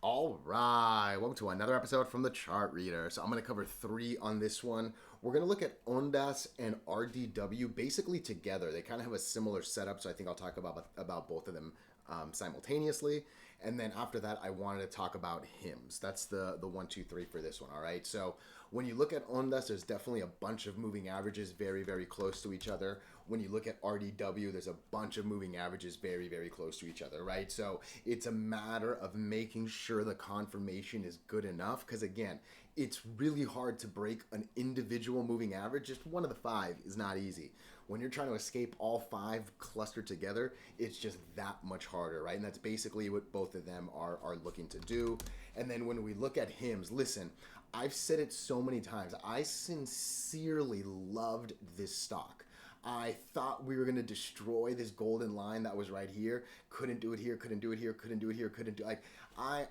All right, welcome to another episode from the Chart Reader. So I'm going to cover three on this one. We're going to look at ONDS and RDW basically together. They kind of have a similar setup, so I think I'll talk about both of them simultaneously. And then after that, I wanted to talk about hymns. That's the 1, 2, 3 for this one. All right. So when you look at ONDS, there's definitely a bunch of moving averages very, very close to each other. When you look at RDW, there's a bunch of moving averages very, very close to each other, right? So it's a matter of making sure the confirmation is good enough, because again, it's really hard to break an individual moving average. Just one of the five is not easy. When you're trying to escape all five clustered together, it's just that much harder, right? And that's basically what both of them are looking to do. And then when we look at hymns, listen, I've said it so many times. I sincerely loved this stock. I thought we were going to destroy this golden line that was right here. Couldn't do it here, couldn't do it here, couldn't do it here, couldn't do like I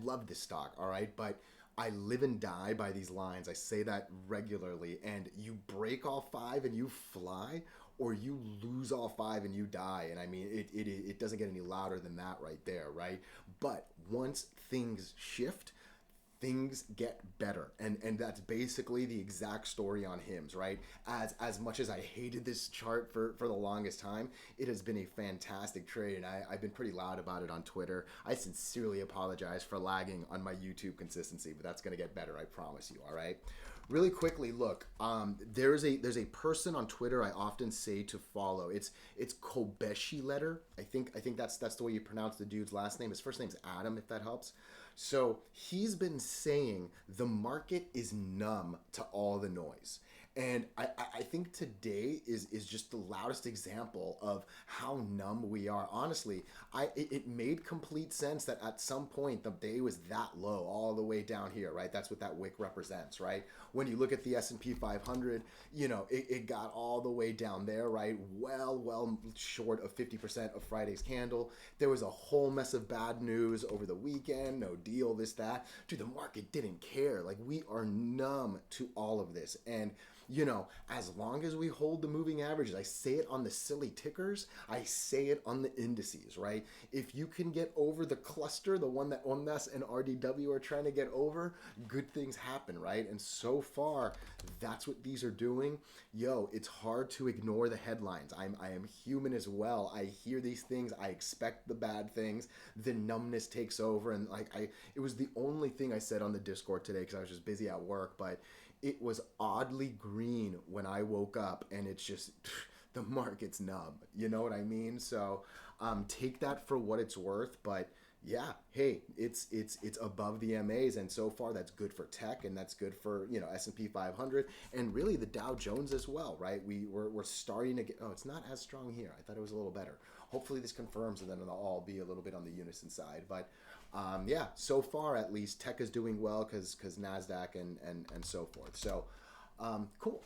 love this stock, all right? But I live and die by these lines. I say that regularly, and you break all five and you fly, or you lose all five and you die. And I mean, it doesn't get any louder than that right there, right? But once things shift, things get better, and that's basically the exact story on hymns, right? As much as I hated this chart for the longest time, it has been a fantastic trade, and I've been pretty loud about it on Twitter. I sincerely apologize for lagging on my YouTube consistency, but that's going to get better, I promise you. All right, really quickly, look, there's a person on Twitter I often say to follow. It's Kobeshi letter. I think that's the way you pronounce the dude's last name. His first name's Adam, if that helps. So he's been saying the market is numb to all the noise. And I think today is just the loudest example of how numb we are. Honestly, it made complete sense that at some point the day was that low, all the way down here, right? That's what that wick represents, right? When you look at the S&P 500, it got all the way down there, right? Well short of 50% of Friday's candle. There was a whole mess of bad news over the weekend, no deal, this, that. Dude, the market didn't care. Like, we are numb to all of this. And as long as we hold the moving averages, I say it on the silly tickers, I say it on the indices, right? If you can get over the cluster, the one that ONDS and RDW are trying to get over, good things happen, right? And so far, that's what these are doing. It's hard to ignore the headlines. I am human as well. I hear these things. I expect the bad things. The numbness takes over. And it was the only thing I said on the Discord today because I was just busy at work, but it was oddly green when I woke up, and it's just the market's numb. You know what I mean? So take that for what it's worth. But yeah, hey, it's above the MAs, and so far that's good for tech, and that's good for S&P 500, and really the Dow Jones as well, right? We're starting to get. Oh, it's not as strong here. I thought it was a little better. Hopefully this confirms, and then it'll all be a little bit on the Unison side, but. Yeah, so far at least, tech is doing well because NASDAQ and so forth. So, cool.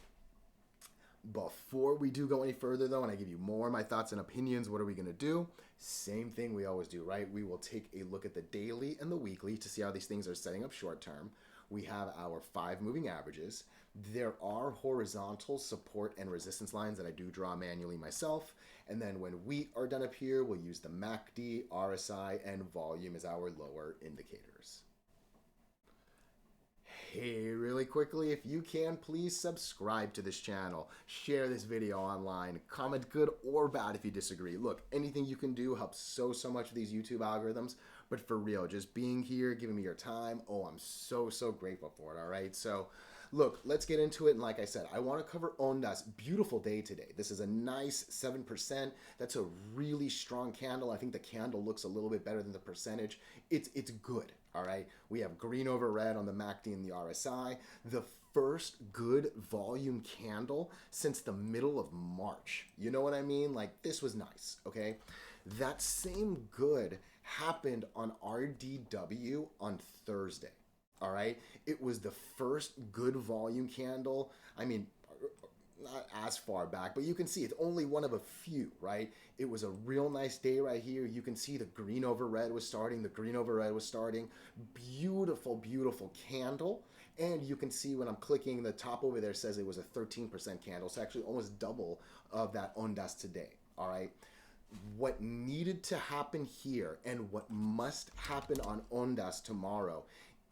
Before we do go any further, though, and I give you more of my thoughts and opinions, what are we going to do? Same thing we always do, right? We will take a look at the daily and the weekly to see how these things are setting up short term. We have our 5 moving averages. There are horizontal support and resistance lines that I do draw manually myself. And then when we are done up here, we'll use the MACD, RSI, and volume as our lower indicators. Hey, really quickly, if you can, please subscribe to this channel, share this video online, comment good or bad if you disagree. Look, anything you can do helps so much with these YouTube algorithms, but for real, just being here, giving me your time, I'm so grateful for it, all right? So, look, let's get into it, and like I said, I want to cover ONDS. Beautiful day today. This is a nice 7%. That's a really strong candle. I think the candle looks a little bit better than the percentage. It's good, all right? We have green over red on the MACD and the RSI. The first good volume candle since the middle of March. You know what I mean? Like, this was nice, okay? That same good happened on RDW on Thursday. All right, it was the first good volume candle. I mean, not as far back, but you can see it's only one of a few, right? It was a real nice day right here. You can see the green over red was starting. The green over red was starting. Beautiful, beautiful candle. And you can see when I'm clicking, the top over there says it was a 13% candle. So actually almost double of that ONDS today. All right. what needed to happen here and what must happen on Ondas tomorrow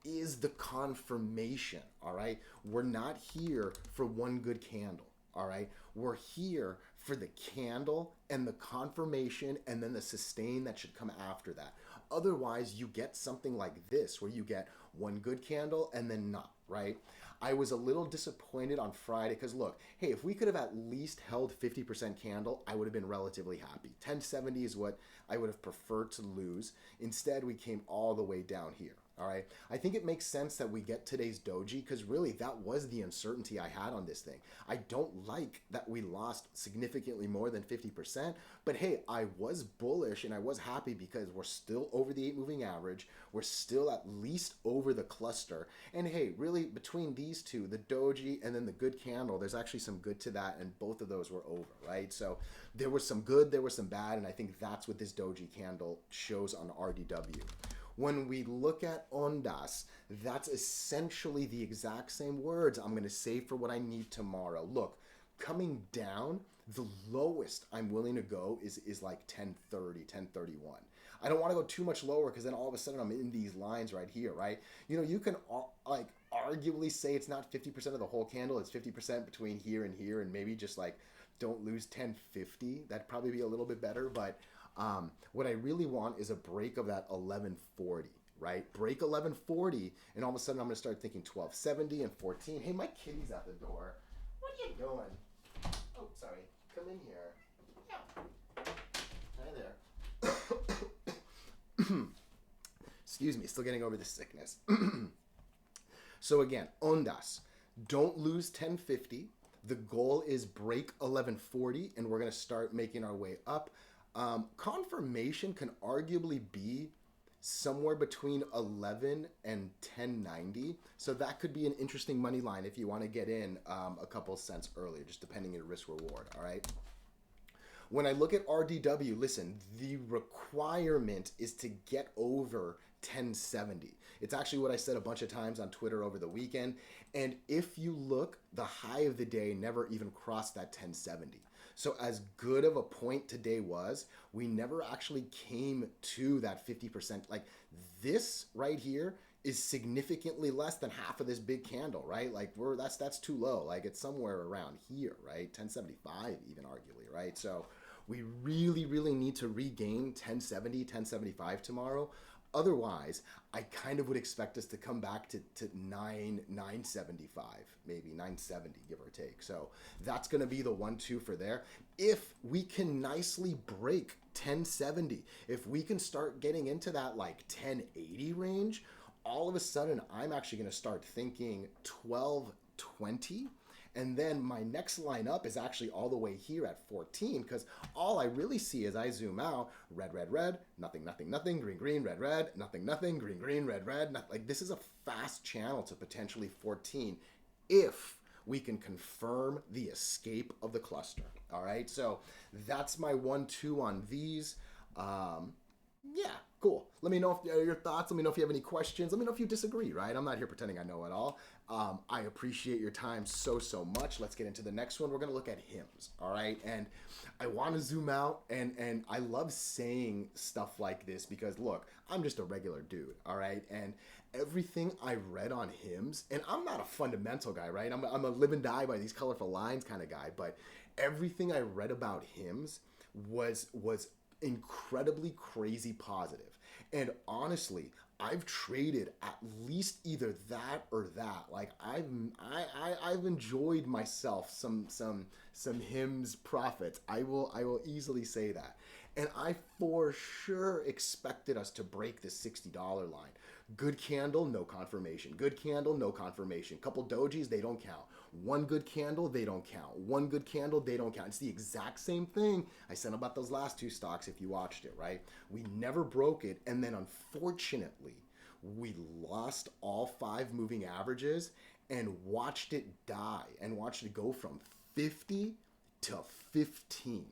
is the confirmation, all right? We're not here for one good candle, all right? We're here for the candle and the confirmation and then the sustain that should come after that. Otherwise, you get something like this where you get one good candle and then not, right? I was a little disappointed on Friday because look, hey, if we could have at least held 50% candle, I would have been relatively happy. 1070 is what I would have preferred to lose. Instead, we came all the way down here. All right. I think it makes sense that we get today's doji because really that was the uncertainty I had on this thing. I don't like that we lost significantly more than 50%, but hey, I was bullish and I was happy because we're still over the 8 moving average. We're still at least over the cluster. And hey, really between these two, the doji and then the good candle, there's actually some good to that and both of those were over, right? So there was some good, there was some bad, and I think that's what this doji candle shows on RDW. When we look at Ondas, that's essentially the exact same words I'm going to say for what I need tomorrow. Look, coming down, the lowest I'm willing to go is like 1030, 1031. I don't want to go too much lower because then all of a sudden I'm in these lines right here, right? You know, you can like arguably say it's not 50% of the whole candle, it's 50% between here and maybe just like don't lose 1050. That'd probably be a little bit better, but what I really want is a break of that 1140, right? Break 1140, and all of a sudden I'm going to start thinking 1270 and 14. Hey, my kitty's at the door. What are you doing? Oh, sorry. Come in here. Yeah. Hi there. Excuse me, still getting over the sickness. So again, Ondas, don't lose 1050. The goal is break 1140, and we're going to start making our way up. Confirmation can arguably be somewhere between 11 and 1090. So that could be an interesting money line if you want to get in a couple cents earlier, just depending on your risk reward, all right? When I look at RDW, listen, the requirement is to get over 1070. It's actually what I said a bunch of times on Twitter over the weekend. And if you look, the high of the day never even crossed that 1070. So as good of a point today was, we never actually came to that 50%. Like this right here is significantly less than half of this big candle, right? Like that's too low. Like it's somewhere around here, right? 1075 even arguably, right? So we really, really need to regain 1070, 1075 tomorrow. Otherwise, I kind of would expect us to come back to 975, maybe 970, give or take. So that's going to be the 1-2 for there. If we can nicely break 1070, if we can start getting into that like 1080 range, all of a sudden I'm actually going to start thinking 1220. And then my next line up is actually all the way here at 14 because all I really see as I zoom out, red, red, red, nothing, nothing, nothing, green, green, red, red, nothing, nothing, green, green, red, red. Like this is a fast channel to potentially 14 if we can confirm the escape of the cluster. All right, so that's my 1-2 on these. Yeah, cool. Let me know if your thoughts. Let me know if you have any questions. Let me know if you disagree, right? I'm not here pretending I know it all. I appreciate your time so much. Let's get into the next one. We're going to look at hymns, all right? And I want to zoom out, and I love saying stuff like this because, look, I'm just a regular dude, all right? And everything I read on hymns, and I'm not a fundamental guy, right? I'm a live and die by these colorful lines kind of guy, but everything I read about hymns was incredibly crazy positive. And honestly, I've traded at least either that or that. Like I've enjoyed myself some hymns profits. I will easily say that. And I for sure expected us to break the $60 line. Good candle, no confirmation. Good candle, no confirmation. Couple dojis, they don't count. One good candle, they don't count. One good candle, they don't count. It's the exact same thing I said about those last two stocks if you watched it, right? We never broke it, and then unfortunately, we lost all 5 moving averages and watched it die and watched it go from 50 to 15.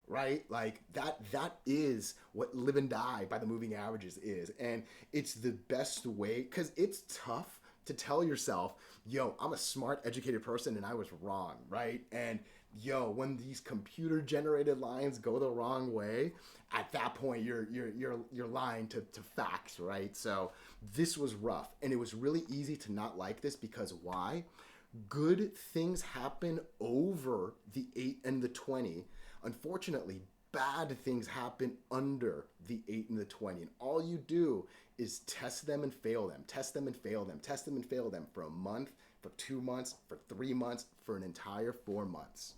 Right? Like that is what live and die by the moving averages is. And it's the best way because it's tough to tell yourself, yo, I'm a smart, educated person and I was wrong, right? And yo, when these computer generated lines go the wrong way, at that point you're lying to facts, right? So this was rough, and it was really easy to not like this because why? Good things happen over the 8 and the 20. Unfortunately, bad things happen under the 8 and the 20. And all you do is test them and fail them, test them and fail them, test them and fail them for a month, for 2 months, for 3 months, for an entire 4 months.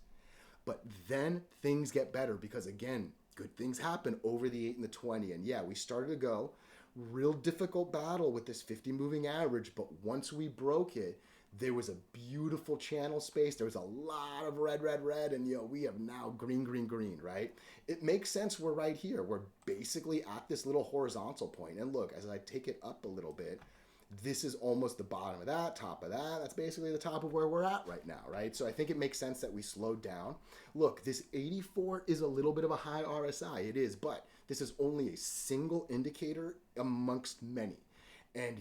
But then things get better because, again, good things happen over the 8 and the 20. And yeah, we started to go. Real difficult battle with this 50 moving average. But once we broke it, there was a beautiful channel space. There was a lot of red, red, red. And, we have now green, green, green, right? It makes sense. We're right here. We're basically at this little horizontal point. And look, as I take it up a little bit, this is almost the bottom of that, top of that. That's basically the top of where we're at right now, right? So I think it makes sense that we slowed down. Look, this 84 is a little bit of a high RSI. It is, but this is only a single indicator amongst many. And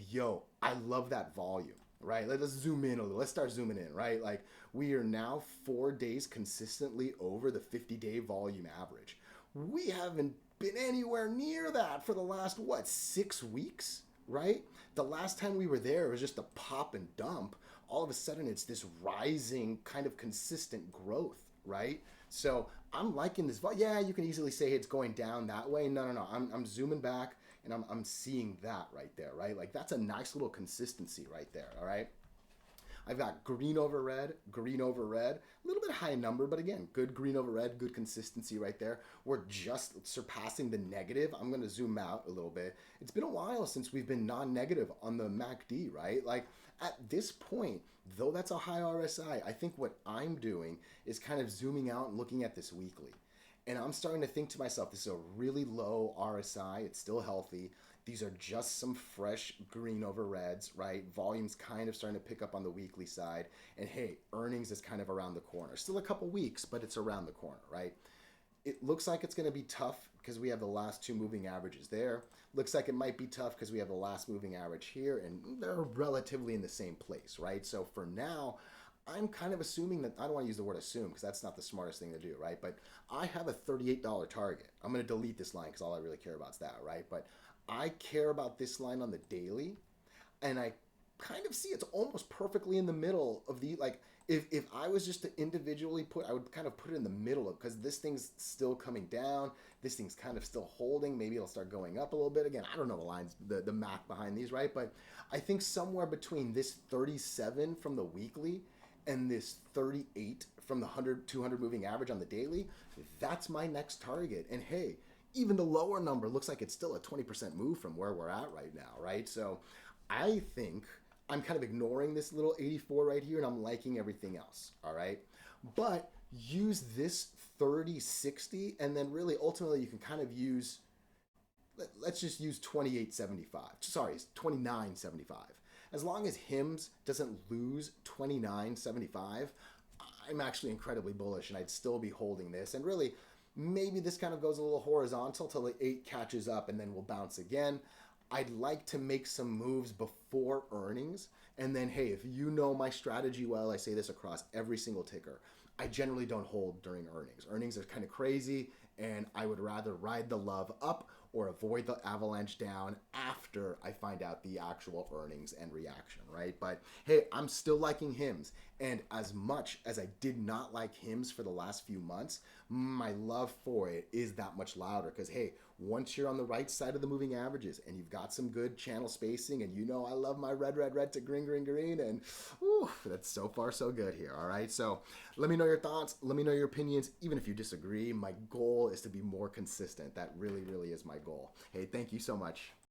I love that volume, right? Let's zoom in a little. Let's start zooming in, right? Like we are now 4 days consistently over the 50-day volume average. We haven't been anywhere near that for the last, 6 weeks? Right? The last time we were there, it was just a pop and dump. All of a sudden, it's this rising kind of consistent growth, right? So I'm liking this. Yeah, you can easily say it's going down that way. No. I'm zooming back and I'm seeing that right there, right? Like that's a nice little consistency right there, all right? I've got green over red, a little bit high number, but again, good green over red, good consistency right there. We're just surpassing the negative. I'm going to zoom out a little bit. It's been a while since we've been non-negative on the MACD, right? Like at this point, though that's a high RSI, I think what I'm doing is kind of zooming out and looking at this weekly. And I'm starting to think to myself, this is a really low RSI. It's still healthy. These are just some fresh green over reds, right? Volume's kind of starting to pick up on the weekly side. And hey, earnings is kind of around the corner. Still a couple weeks, but it's around the corner, right? It looks like it's going to be tough because we have the last 2 moving averages there. Looks like it might be tough because we have the last moving average here, and they're relatively in the same place, right? So for now, I'm kind of assuming that, I don't want to use the word assume because that's not the smartest thing to do, right? But I have a $38 target. I'm going to delete this line because all I really care about is that, right? But I care about this line on the daily, and I kind of see it's almost perfectly in the middle of the, like, if I was just to individually I would kind of put it in the middle of, because this thing's still coming down, this thing's kind of still holding, maybe it'll start going up a little bit. Again, I don't know the lines, the math behind these, right? But I think somewhere between this 37 from the weekly and this 38 from the 100, 200 moving average on the daily, that's my next target. And hey, even the lower number looks like it's still a 20% move from where we're at right now, right? So I think I'm kind of ignoring this little 84 right here and I'm liking everything else, all right? But use this 30-60 and then really ultimately you can kind of use, let's just use 28.75. Sorry, 29.75. As long as HIMS doesn't lose 29.75, I'm actually incredibly bullish and I'd still be holding this. And really, maybe this kind of goes a little horizontal till the 8 catches up and then we'll bounce again. I'd like to make some moves before earnings. And then, hey, if you know my strategy well, I say this across every single ticker. I generally don't hold during earnings. Earnings are kind of crazy, and I would rather ride the love up or avoid the avalanche down after I find out the actual earnings and reaction, right? But hey, I'm still liking HIMS. And as much as I did not like HIMS for the last few months, my love for it is that much louder because, hey, once you're on the right side of the moving averages and you've got some good channel spacing and I love my red, red, red to green, green, green, and whew, that's so far so good here, all right? So let me know your thoughts. Let me know your opinions. Even if you disagree, my goal is to be more consistent. That really, really is my goal. Hey, thank you so much.